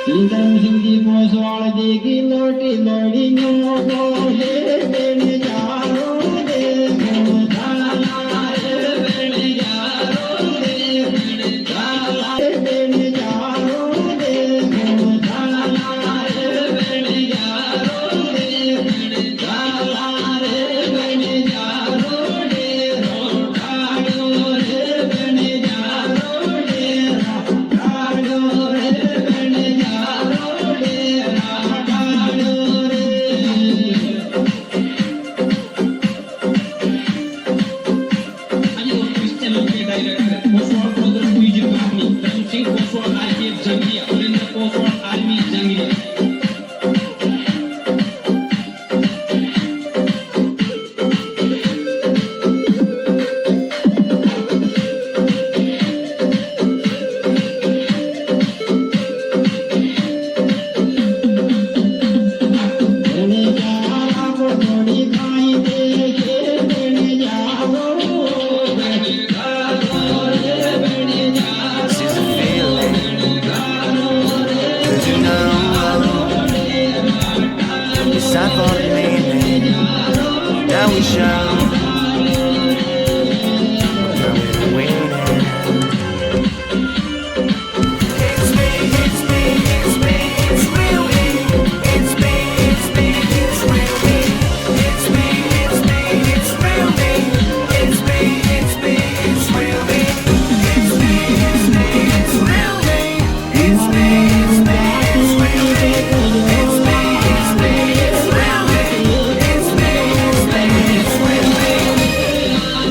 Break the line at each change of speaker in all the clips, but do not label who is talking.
Lindam hindi poswal degi loti lodi nyo ko he bene jaro de mo dhala he bene jaro de bene dhala he bene jaro de mo dhala he bene jaro de bene dhala he bene jaro de ro dhado he bene jaro de ra dhado he bene jaro de ra dhado re
Bonsoir brother Luigi Bagni, dancing bonsoir Alpia Jangria, Linda bonsoir Almi Jangria.
bene jaro ko thodi khai de he bene jaro bene dhado he bene jaro
This is a feeling. 'Cause you know it's time for the meaning that we show. That we've been waiting. It's me, it's me, it's me, it's real me. It's me, it's me, it's real me. It's me, it's me, it's real me. It's me, it's me, it's real me. It's me, it's me, it's real me. It's me, it's me, it's real me. It's me, it's me, it's real me. It's me, it's me, it's real me.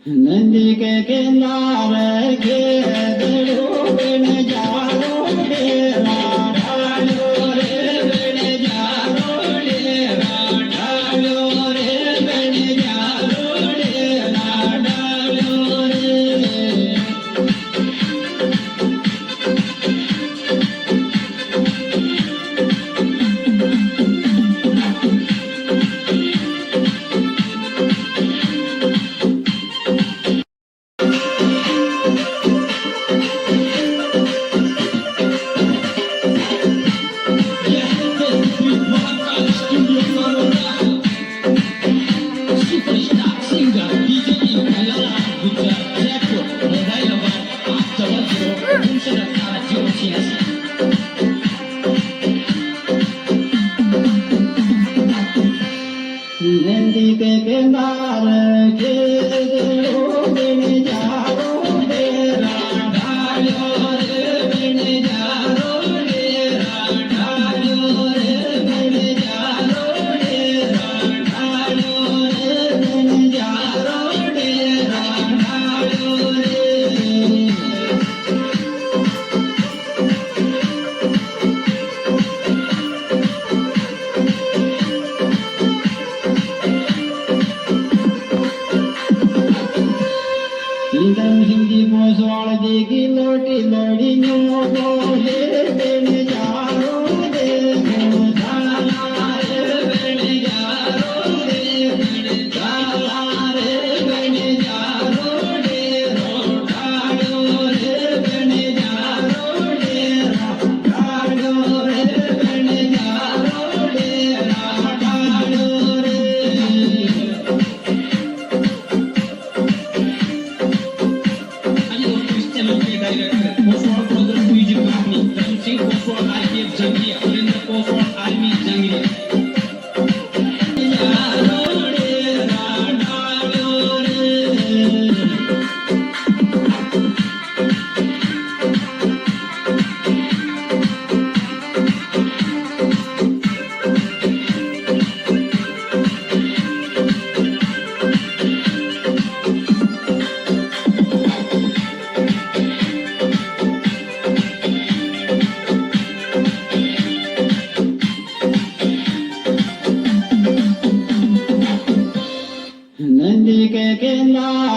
Nandi के किनारे के दिलो बने जारो रे राधालो रे बने जारो रे राधालो रे बने जारो रे राधालो रे
Superstar singer DJ Kalala Gujar Jaipur mobile number 800
Nandi के किनारे के दिलो बने जारो रे राधालो रे बने जारो रे राधालो रे बने जारो रे राधालो रे बने जारो रे राधालो रे Lindam hindi poswal degi loti lodi nyo ko he bene jaro de mo dhala he bene jaro de bene dhala he bene jaro de ro dhado he bene jaro de ra dhado he bene jaro de ra dhado re
Bonsoir brother Luigi Bagni, dancing bonsoir Alpia Jangria, Linda bonsoir Almi Jangria.
ሊቀቄና